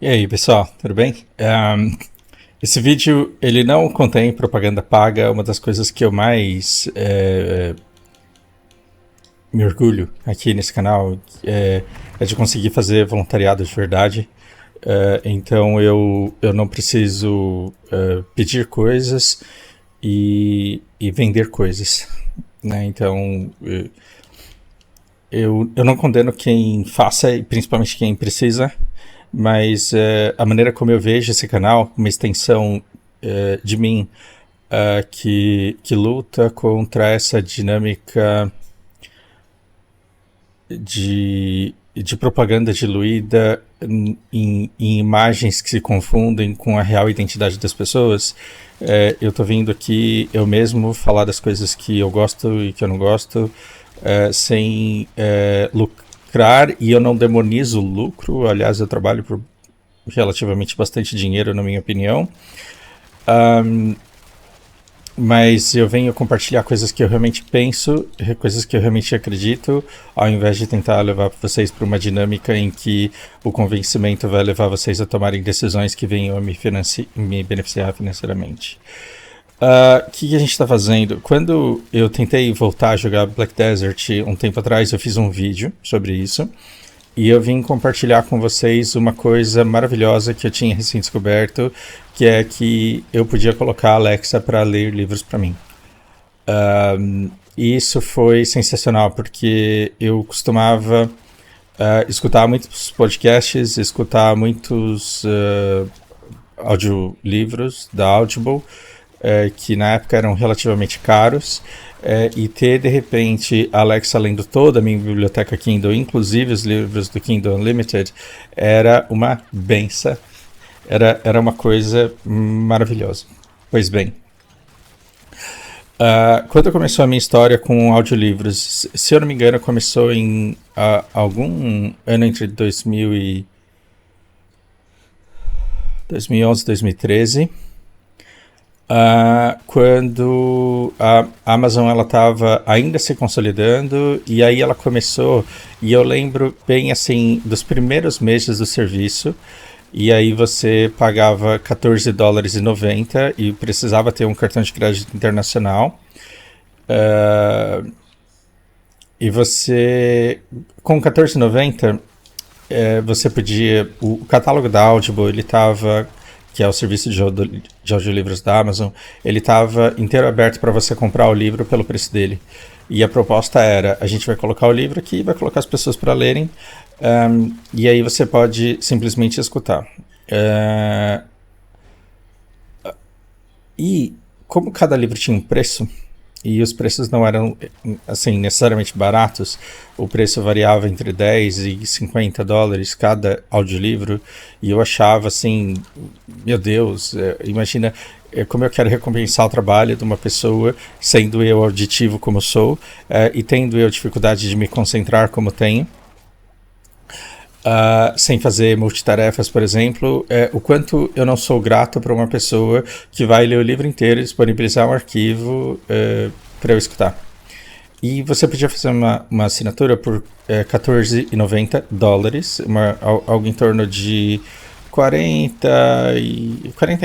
E aí, pessoal, tudo bem? Esse vídeo, ele não contém propaganda paga. Uma das coisas que eu mais me orgulho aqui nesse canal é de conseguir fazer voluntariado de verdade. Então eu não preciso pedir coisas e vender coisas, né? Então eu não condeno quem faça e principalmente quem precisa, mas a maneira como eu vejo esse canal, uma extensão de mim que luta contra essa dinâmica de propaganda diluída em imagens que se confundem com a real identidade das pessoas. Eu tô vindo aqui eu mesmo falar das coisas que eu gosto e que eu não gosto, sem lucrar, e eu não demonizo o lucro. Aliás, eu trabalho por relativamente bastante dinheiro, na minha opinião. Mas eu venho compartilhar coisas que eu realmente penso, coisas que eu realmente acredito, ao invés de tentar levar vocês para uma dinâmica em que o convencimento vai levar vocês a tomarem decisões que venham a me beneficiar financeiramente. O que a gente está fazendo? Quando eu tentei voltar a jogar Black Desert um tempo atrás, eu fiz um vídeo sobre isso. E eu vim compartilhar com vocês uma coisa maravilhosa que eu tinha recém descoberto, que é que eu podia colocar a Alexa para ler livros para mim. E isso foi sensacional, porque eu costumava escutar muitos podcasts, escutar muitos audiolivros da Audible, que na época eram relativamente caros, e ter de repente a Alexa lendo toda a minha biblioteca Kindle, inclusive os livros do Kindle Unlimited, era uma benção, era uma coisa maravilhosa. Pois bem, quando começou a minha história com audiolivros, se eu não me engano, começou em algum ano entre 2011 e 2013. Quando a Amazon estava ainda se consolidando, e aí ela começou, e eu lembro bem assim dos primeiros meses do serviço, e aí você pagava $14,90 e precisava ter um cartão de crédito internacional, e você com $14,90 você podia, o catálogo da Audible, ele estava, que é o serviço de audiolivros da Amazon, ele estava inteiro aberto para você comprar o livro pelo preço dele. E a proposta era, a gente vai colocar o livro aqui, vai colocar as pessoas para lerem, e aí você pode simplesmente escutar. E como cada livro tinha um preço, e os preços não eram assim necessariamente baratos, o preço variava entre 10 e 50 dólares cada audiolivro, e eu achava assim, meu Deus, imagina como eu quero recompensar o trabalho de uma pessoa, sendo eu auditivo como sou, e tendo eu dificuldade de me concentrar como tenho, sem fazer multitarefas, por exemplo, o quanto eu não sou grato para uma pessoa que vai ler o livro inteiro e disponibilizar um arquivo para eu escutar. E você podia fazer uma assinatura por $14,90, algo em torno de 40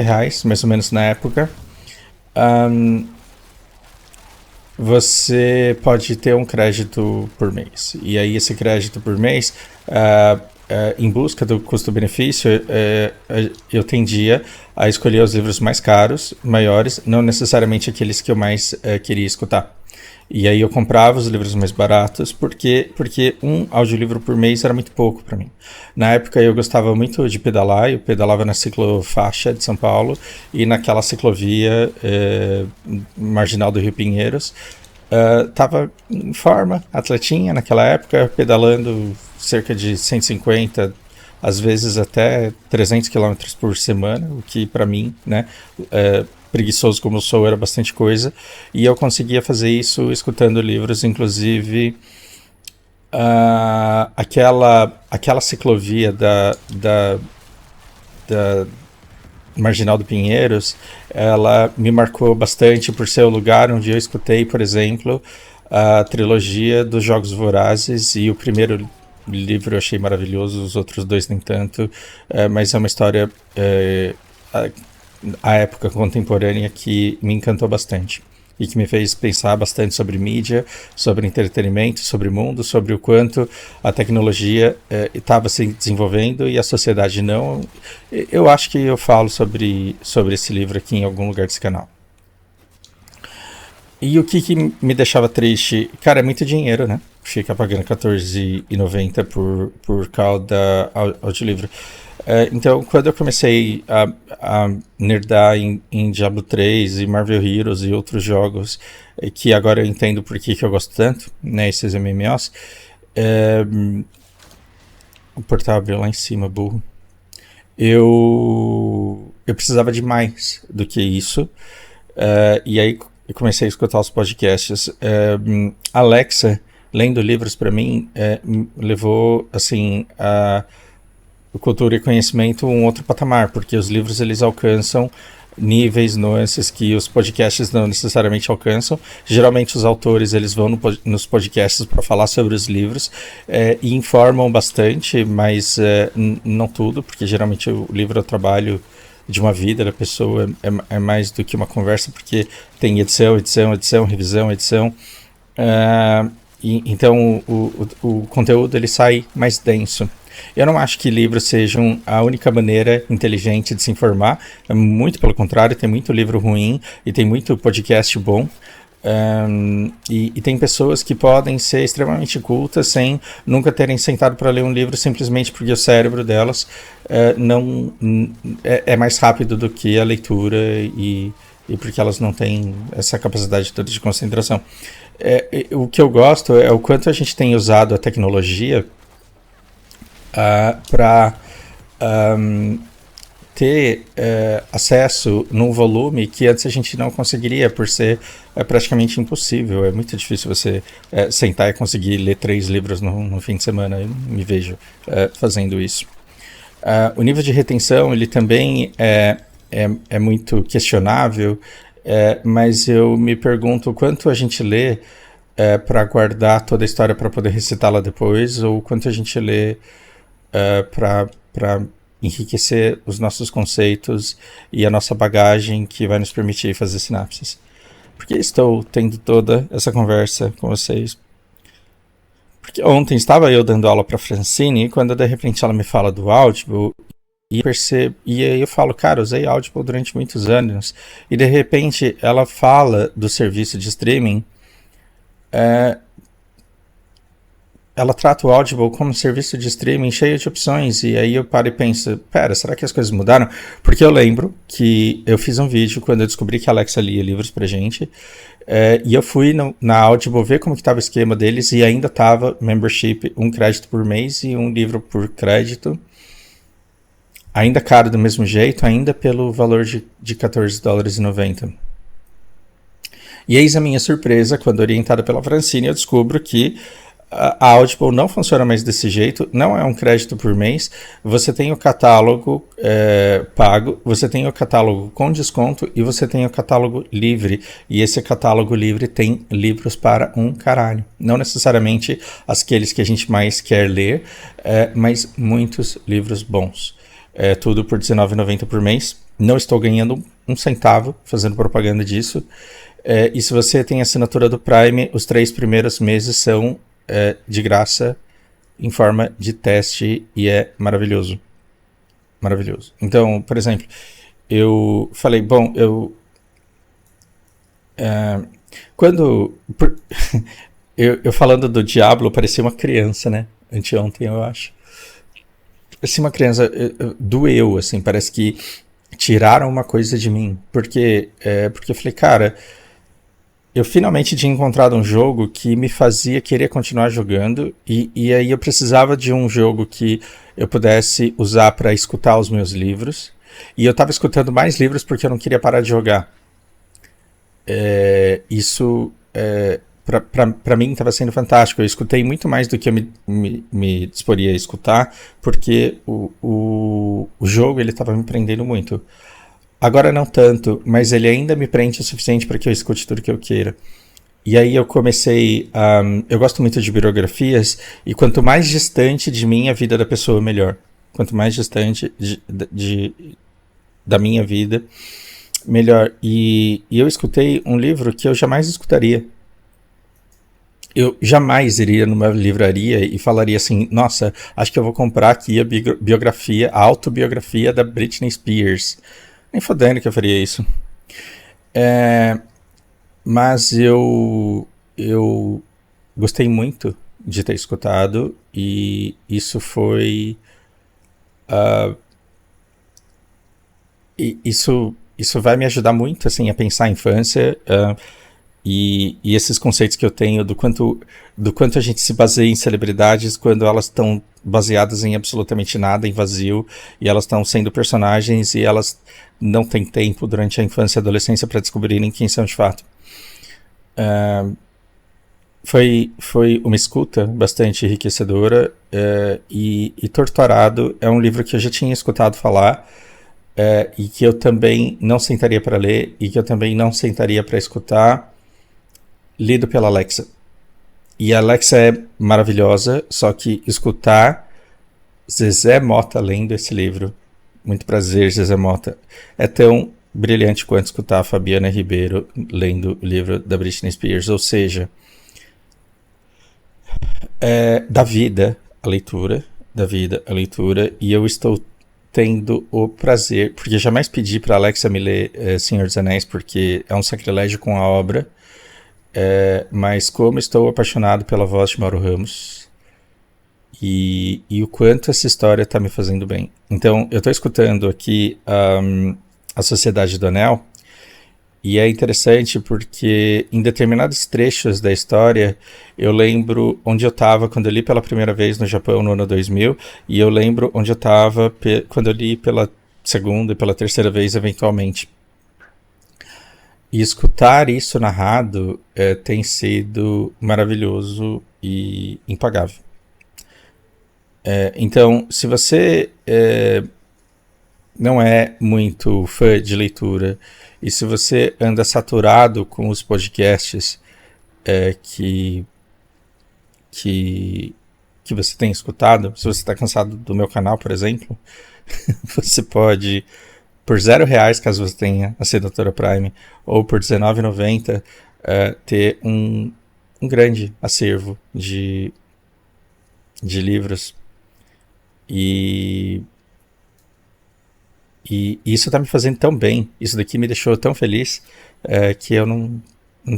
reais, mais ou menos na época. Você pode ter um crédito por mês. E aí esse crédito por mês, em busca do custo-benefício, eu tendia a escolher os livros mais caros, maiores, não necessariamente aqueles que eu mais queria escutar. E aí eu comprava os livros mais baratos, porque um audiolivro por mês era muito pouco para mim. Na época eu gostava muito de pedalar, eu pedalava na ciclofaixa de São Paulo e naquela ciclovia marginal do Rio Pinheiros. Estava em forma, atletinha naquela época, pedalando cerca de 150, às vezes até 300 quilômetros por semana, o que para mim, né, preguiçoso como eu sou, era bastante coisa, e eu conseguia fazer isso escutando livros, inclusive aquela ciclovia da Marginal do Pinheiros, ela me marcou bastante por ser o lugar onde eu escutei, por exemplo, a trilogia dos Jogos Vorazes, e o primeiro livro eu achei maravilhoso, os outros dois nem tanto, mas é uma história a época contemporânea que me encantou bastante e que me fez pensar bastante sobre mídia, sobre entretenimento, sobre o mundo, sobre o quanto a tecnologia estava se desenvolvendo e a sociedade não. Eu acho que eu falo sobre esse livro aqui em algum lugar desse canal. E o que me deixava triste? Cara, é muito dinheiro, né? Fica pagando R$14,90 por cada audiolivro. Então, quando eu comecei a nerdar em Diablo 3 e Marvel Heroes e outros jogos, que agora eu entendo por que eu gosto tanto, né, esses MMOs, o portável lá em cima, burro, eu precisava de mais do que isso, e aí eu comecei a escutar os podcasts. Alexa, lendo livros para mim, levou, assim, a cultura e conhecimento um outro patamar, porque os livros eles alcançam níveis, nuances que os podcasts não necessariamente alcançam. Geralmente os autores eles vão nos podcasts para falar sobre os livros e informam bastante, mas não tudo, porque geralmente o livro é o trabalho de uma vida da pessoa, é mais do que uma conversa, porque tem edição, revisão, edição. Então o conteúdo ele sai mais denso. Eu não acho que livros sejam a única maneira inteligente de se informar. Muito pelo contrário, tem muito livro ruim e tem muito podcast bom. E tem pessoas que podem ser extremamente cultas sem nunca terem sentado para ler um livro, simplesmente porque o cérebro delas não é mais rápido do que a leitura e porque elas não têm essa capacidade toda de concentração. O que eu gosto é o quanto a gente tem usado a tecnologia para ter acesso num volume que antes a gente não conseguiria, por ser praticamente impossível. É muito difícil você sentar e conseguir ler 3 livros no fim de semana. Eu não me vejo fazendo isso. O nível de retenção ele também é muito questionável, mas eu me pergunto quanto a gente lê para guardar toda a história para poder recitá-la depois, ou quanto a gente lê para enriquecer os nossos conceitos e a nossa bagagem que vai nos permitir fazer sinapses. Por que estou tendo toda essa conversa com vocês? Porque ontem estava eu dando aula para Francine e quando de repente ela me fala do Audible e aí eu falo, cara, usei Audible durante muitos anos e de repente ela fala do serviço de streaming. Ela trata o Audible como um serviço de streaming cheio de opções, e aí eu paro e penso, pera, será que as coisas mudaram? Porque eu lembro que eu fiz um vídeo quando eu descobri que a Alexa lia livros pra gente, e eu fui na Audible ver como que estava o esquema deles, e ainda estava membership, 1 crédito por mês e 1 livro por crédito, ainda caro do mesmo jeito, ainda pelo valor de $14,90. E eis a minha surpresa, quando orientada pela Francine, eu descubro que a Audible não funciona mais desse jeito, não é 1 crédito por mês, você tem o catálogo pago, você tem o catálogo com desconto e você tem o catálogo livre, e esse catálogo livre tem livros para um caralho, não necessariamente aqueles que a gente mais quer ler, mas muitos livros bons, tudo por R$19,90 por mês, não estou ganhando um centavo fazendo propaganda disso, e se você tem assinatura do Prime, os 3 primeiros meses são de graça em forma de teste e é maravilhoso. Maravilhoso. Então, por exemplo, eu falei, bom, eu falando do Diablo, parecia uma criança, né? Anteontem, eu acho. Parecia uma criança, doeu, assim, parece que tiraram uma coisa de mim. Porque eu falei, cara, eu finalmente tinha encontrado um jogo que me fazia querer continuar jogando e aí eu precisava de um jogo que eu pudesse usar para escutar os meus livros e eu estava escutando mais livros porque eu não queria parar de jogar. Isso para mim estava sendo fantástico. Eu escutei muito mais do que eu me disporia a escutar porque o jogo ele estava me prendendo muito. Agora não tanto, mas ele ainda me prende o suficiente para que eu escute tudo que eu queira. E aí eu comecei a... eu gosto muito de biografias, e quanto mais distante de mim a vida da pessoa, melhor. Quanto mais distante da minha vida, melhor. E eu escutei um livro que eu jamais escutaria. Eu jamais iria numa livraria e falaria assim, nossa, acho que eu vou comprar aqui a biografia, a autobiografia da Britney Spears. Nem fodendo que eu faria isso. Mas eu gostei muito de ter escutado, e isso foi... isso vai me ajudar muito assim, a pensar a infância, e esses conceitos que eu tenho do quanto a gente se baseia em celebridades quando elas estão baseadas em absolutamente nada, em vazio, e elas estão sendo personagens e elas não têm tempo durante a infância e adolescência para descobrirem quem são de fato. Foi uma escuta bastante enriquecedora, e Torturado é um livro que eu já tinha escutado falar, e que eu também não sentaria para ler, e que eu também não sentaria para escutar, lido pela Alexa. E a Alexa é maravilhosa, só que escutar Zezé Mota lendo esse livro, muito prazer, Zezé Mota, é tão brilhante quanto escutar a Fabiana Ribeiro lendo o livro da Britney Spears. Ou seja, da vida a leitura, e eu estou tendo o prazer, porque jamais pedi para Alexa me ler Senhor dos Anéis, porque é um sacrilégio com a obra, mas como estou apaixonado pela voz de Mauro Ramos, e o quanto essa história está me fazendo bem. Então, eu estou escutando aqui A Sociedade do Anel, e é interessante porque em determinados trechos da história eu lembro onde eu estava quando eu li pela primeira vez no Japão no ano 2000, e eu lembro onde eu estava quando eu li pela segunda e pela terceira vez eventualmente. E escutar isso narrado tem sido maravilhoso e impagável. Então, se você não é muito fã de leitura, e se você anda saturado com os podcasts que você tem escutado, se você está cansado do meu canal, por exemplo, você pode, por R$0, caso você tenha assinatura Prime, ou por R$19,90, ter um grande acervo de livros. E isso está me fazendo tão bem, isso daqui me deixou tão feliz, que eu não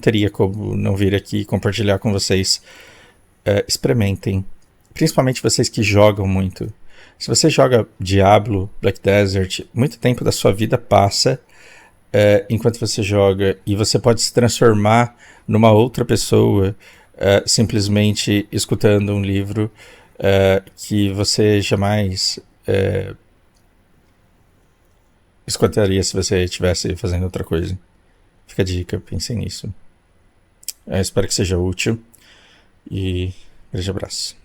teria como não vir aqui compartilhar com vocês. Experimentem, principalmente vocês que jogam muito. Se você joga Diablo, Black Desert, muito tempo da sua vida passa enquanto você joga, e você pode se transformar numa outra pessoa simplesmente escutando um livro que você jamais escutaria se você estivesse fazendo outra coisa. Fica a dica, pensem nisso. Espero que seja útil, e grande abraço.